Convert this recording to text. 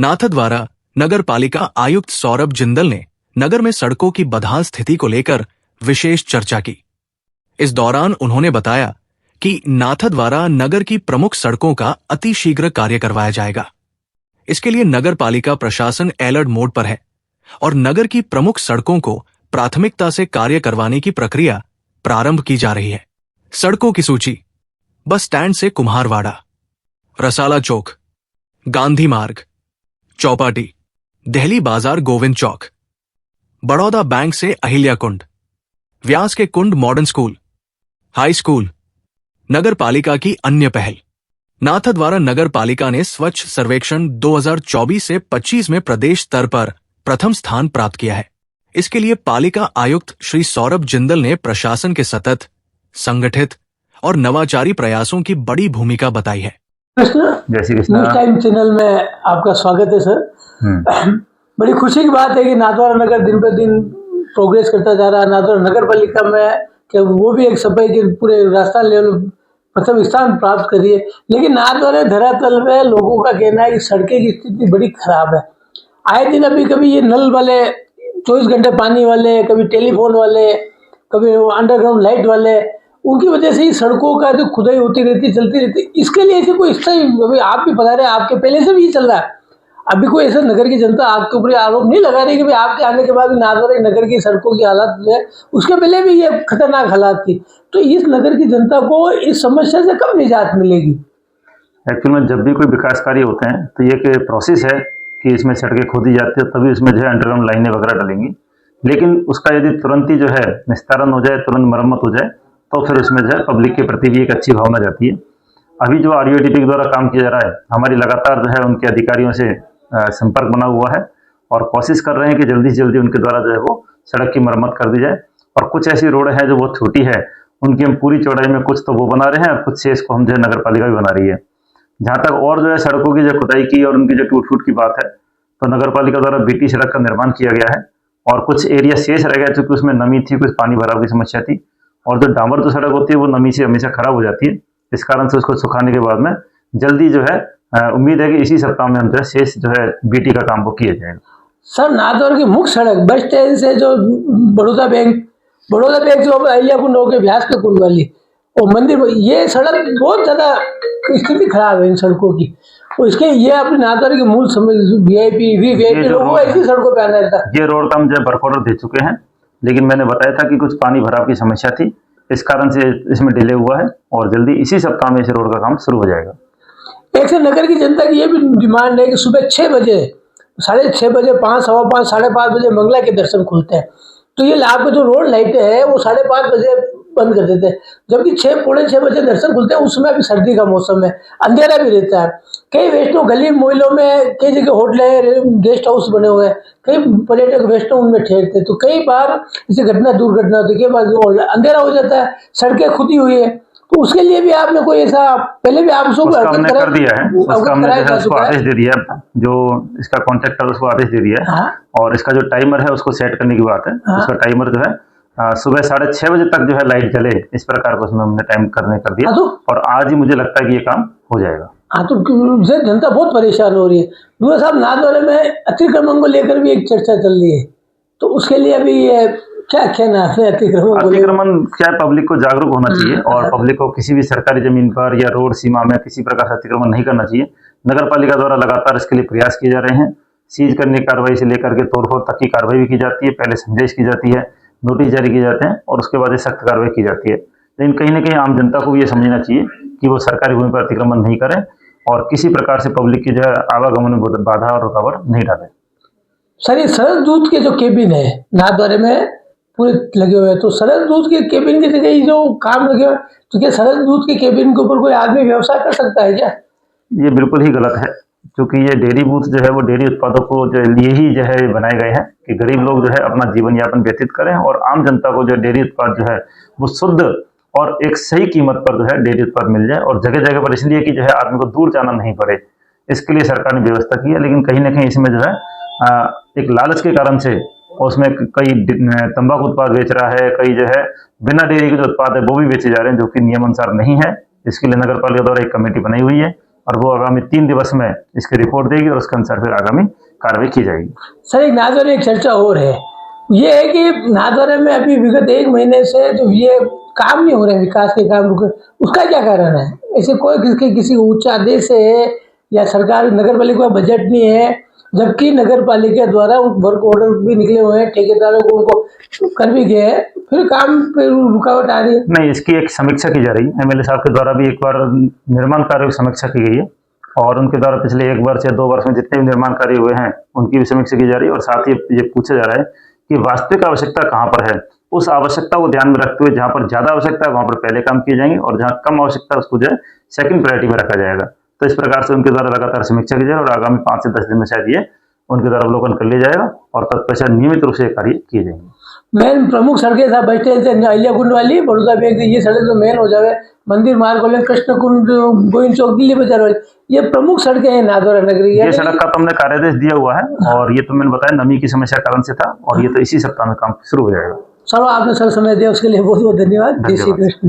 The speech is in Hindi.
नाथद्वारा नगर पालिका आयुक्त सौरभ जिंदल ने नगर में सड़कों की बदहाल स्थिति को लेकर विशेष चर्चा की। इस दौरान उन्होंने बताया कि नाथद्वारा नगर की प्रमुख सड़कों का अतिशीघ्र कार्य करवाया जाएगा। इसके लिए नगर पालिका प्रशासन अलर्ट मोड पर है और नगर की प्रमुख सड़कों को प्राथमिकता से कार्य करवाने की प्रक्रिया प्रारंभ की जा रही है। सड़कों की सूची: बस स्टैंड से कुम्हारवाड़ा, रसाला चौक, गांधी मार्ग, चौपाटी, दिल्ली बाजार गोविंद चौक, बड़ौदा बैंक से अहिल्या कुंड, व्यास के कुंड मॉडर्न स्कूल, हाई स्कूल। नगर पालिका की अन्य पहल: नाथद्वारा नगर पालिका ने स्वच्छ सर्वेक्षण 2024 से 25 में प्रदेश स्तर पर प्रथम स्थान प्राप्त किया है। इसके लिए पालिका आयुक्त श्री सौरभ जिंदल ने प्रशासन के सतत, संगठित और नवाचारी प्रयासों की बड़ी भूमिका बताई है। जय Shri Krishna. News time channel में आपका स्वागत है सर। बड़ी खुशी की बात है कि नाथद्वारा नगर दिन पर दिन प्रोग्रेस करता जा रहा है। नाथद्वारा नगर पालिका में क्या वो भी एक सफाई के पूरे राजस्थान लेवल प्रथम स्थान प्राप्त करी है। लेकिन नाथद्वारा धरातल में लोगों का कहना है कि सड़कें की स्थिति बड़ी खराब है। आए दिन अभी कभी ये नल वाले 24 घंटे पानी वाले, कभी टेलीफोन वाले, कभी अंडरग्राउंड लाइट वाले, उनकी वजह से ही सड़कों का जो खुदाई होती रहती, चलती रहती। इसके लिए ऐसे कोई स्थायी, अभी आप भी बता रहे हैं, आपके पहले से भी ये चल रहा है। अभी कोई ऐसा नगर की जनता आपके ऊपर आरोप नहीं लगा रही कि भाई आपके आने के बाद नाथद्वारा नगर की सड़कों की हालत जो है, उसके पहले भी ये खतरनाक हालात थी। तो इस नगर की जनता को इस समस्या से कब निजात मिलेगी? एक्चुअल में जब भी कोई विकास कार्य होते हैं तो ये एक प्रोसेस है कि इसमें सड़कें खोदी जाती है, तभी उसमें जो है अंडरग्राउंड लाइनें वगैरह डलेंगी। लेकिन उसका यदि तुरंत ही जो है निस्तारण हो जाए, तुरंत मरम्मत हो जाए, तो फिर उसमें जो है पब्लिक के प्रति भी एक अच्छी भावना जाती है। अभी जो RUADP द्वारा काम किया जा रहा है, हमारी लगातार जो है उनके अधिकारियों से संपर्क बना हुआ है और कोशिश कर रहे हैं कि जल्दी से जल्दी उनके द्वारा जो है वो सड़क की मरम्मत कर दी जाए। और कुछ ऐसी रोड है जो बहुत छोटी है, उनकी हम पूरी चौड़ाई में कुछ तो वो बना रहे हैं और कुछ शेष को हम जो है नगर पालिका भी बना रही है। जहाँ तक और जो है सड़कों की जो खुदाई की और उनकी जो टूट फूट की बात है, तो नगर पालिका द्वारा BT सड़क का निर्माण किया गया है और कुछ एरिया शेष रह गया क्योंकि उसमें नमी थी, कुछ पानी भराव की समस्या थी। और जो डामर जो सड़क होती है वो नमी से हमेशा खराब हो जाती है। इस कारण से उसको सुखाने के बाद में जल्दी जो है उम्मीद है कि इसी सप्ताह में हम जो है शेष जो है BT का काम वो किया जाएगा। सर, नाथद्वारा की मुख्य सड़क बस स्टैंड से जो बड़ौदा बैंक जो अहिल्या कुंड हो गए, व्यास के कुंड वाली और मंदिर, ये सड़क बहुत ज्यादा स्थिति खराब है इन सड़कों की। और इसके ये अपने नाथद्वारा की मूल VIP लोगों ऐसी सड़कों पे आना रहता है। ये रोड का हम जो वर्क ऑर्डर दे चुके हैं, लेकिन मैंने बताया था कि कुछ पानी भराव की समस्या थी, इस कारण से इसमें डिले हुआ है और जल्दी इसी सप्ताह में इस रोड का काम शुरू हो जाएगा। एक से नगर की जनता की ये भी डिमांड है कि सुबह 6 बजे, 6:30 बजे, 5, सवा 5, 5:30 बजे मंगला के दर्शन खुलते हैं। तो ये लाभ जो रोड लाइटें हैं वो 5:30 बजे बंद कर देते हैं, जबकि 6, पौने 6 बजे दर्शन खुलते हैं। उस समय अभी सर्दी का मौसम है, अंधेरा भी रहता है। कई वैष्णो गली मोहल्लों में कई जगह होटल है, गेस्ट हाउस बने हुए हैं, कई पर्यटक वैष्णो उनमें ठहरते हैं। तो कई बार इसे दुर्घटना होती है, कई बार अंधेरा हो जाता है, सड़कें खुदी हुई है। तो उसके लिए भी आपने कोई ऐसा पहले भी आप उसको हमने कर दिया है, उसका हमने जो है उसको आदेश दे दिया, जो इसका कॉन्ट्रैक्टर उसको आदेश दे दिया है। और इसका जो टाइमर है उसको सेट करने की बात है। उसका टाइमर जो है सुबह 6:30 बजे तक जो है लाइट जले, इस प्रकार को उसमें हमने टाइम कर दिया। और आज ही मुझे लगता है कि ये काम हो जाएगा। हाँ, तो जनता बहुत परेशान हो रही है। दूसरा साहब, नाथद्वारा में अतिक्रमण को लेकर भी एक चर्चा चल रही है, तो उसके लिए अभी ये क्या कहना है? अतिक्रमण क्या है, पब्लिक को जागरूक होना चाहिए और पब्लिक को किसी भी सरकारी जमीन पर या रोड सीमा में किसी प्रकार से अतिक्रमण नहीं करना चाहिए। नगर पालिका द्वारा लगातार इसके लिए प्रयास किए जा रहे हैं। सीज करने की कार्रवाई से लेकर के तोड़फोड़ तक की कार्रवाई भी की जाती है। पहले संदेश की जाती है, नोटिस जारी किए जाते हैं और उसके बाद सख्त कार्रवाई की जाती है। लेकिन कहीं ना कहीं आम जनता को भी ये समझना चाहिए कि वो सरकारी भूमि पर अतिक्रमण नहीं करें और किसी प्रकार से पब्लिक की जो है आवागमन में बाधा और रुकावट नहीं डालें। सर, ये सरल दूध के जो केबिन है नाथद्वारा में पूरे लगे हुए हैं, तो सरल दूध के केबिन की जगह जो काम लगे हुए, तो क्या सरल दूध के केबिन के ऊपर कोई आदमी व्यवसाय कर सकता है क्या? ये बिल्कुल ही गलत है, क्योंकि ये डेयरी बूथ जो है वो डेयरी उत्पादों को जो लिए ही जो है बनाए गए हैं कि गरीब लोग जो है अपना जीवन यापन व्यतीत करें और आम जनता को जो डेयरी उत्पाद जो है वो शुद्ध और एक सही कीमत पर जो है डेयरी उत्पाद मिल जाए। और जगह जगह पर इसलिए कि जो है आदमी को दूर जाना नहीं पड़े, इसके लिए सरकार ने व्यवस्था की है। लेकिन कहीं ना कहीं इसमें जो है एक लालच के कारण से उसमें कई तंबाकू उत्पाद बेच रहा है, कई जो है बिना डेयरी के जो उत्पाद है वो भी बेचे जा रहे हैं, जो कि नियमानुसार नहीं है। इसके लिए नगर पालिका द्वारा एक कमेटी बनाई हुई है, और वो आगामी 3 दिवस में इसकी रिपोर्ट देगी और उसके अनुसार फिर आगामी कार्रवाई की जाएगी। सर एक नाथद्वारा में एक चर्चा और है, ये है कि नाथद्वारा में अभी विगत 1 महीने से जो ये काम नहीं हो रहे, विकास के काम रुके, उसका क्या कारण है? ऐसे कोई किसी उच्च आदेश है या सरकार नगर पालिका का बजट नहीं है, जबकि नगर पालिका द्वारा वर्क ऑर्डर भी निकले हुए हैं, ठेकेदारों को उनको कर भी गए हैं, फिर काम पे रुकावट आ रही है? नहीं, इसकी एक समीक्षा की जा रही है। एमएलए साहब के द्वारा भी एक बार निर्माण कार्यों की समीक्षा की गई है और उनके द्वारा पिछले 1 वर्ष या 2 वर्ष में जितने भी निर्माण कार्य हुए हैं उनकी भी समीक्षा की जा रही है। और साथ ही ये पूछा जा रहा है कि वास्तविक आवश्यकता कहाँ पर है, उस आवश्यकता को ध्यान में रखते हुए जहाँ पर ज्यादा आवश्यकता है वहां पर पहले काम किए जाएंगे और जहाँ कम आवश्यकता है उसको जो है सेकंड प्रायोरिटी में रखा जाएगा। तो इस प्रकार से उनके द्वारा लगातार समीक्षा की जाएगी और आगामी 5 से 10 दिन में शायद ये उनके द्वारा अवलोकन कर लिया जाएगा और तत्पश्चात नियमित रूप से कार्य किए जाएंगे। मेन प्रमुख सड़कें था बस स्टैंड से अहिल्या कुंड वाली बड़ौदा बैंक, ये सड़क तो मेन हो जाए, मंदिर मार्ग वाले कृष्ण कुंड, गोविंद चौक, दिल्ली बाजार वाली, ये प्रमुख सड़कें हैं नाथद्वारा नगरी। ये सड़क का तो हमने कार्यादेश दिया हुआ है और ये तो मैंने बताया नमी की समस्या कारण से था और ये तो इसी सप्ताह में काम शुरू हो जाएगा। चलो आपने सर समय दिया उसके लिए बहुत बहुत धन्यवाद। जय श्री कृष्ण।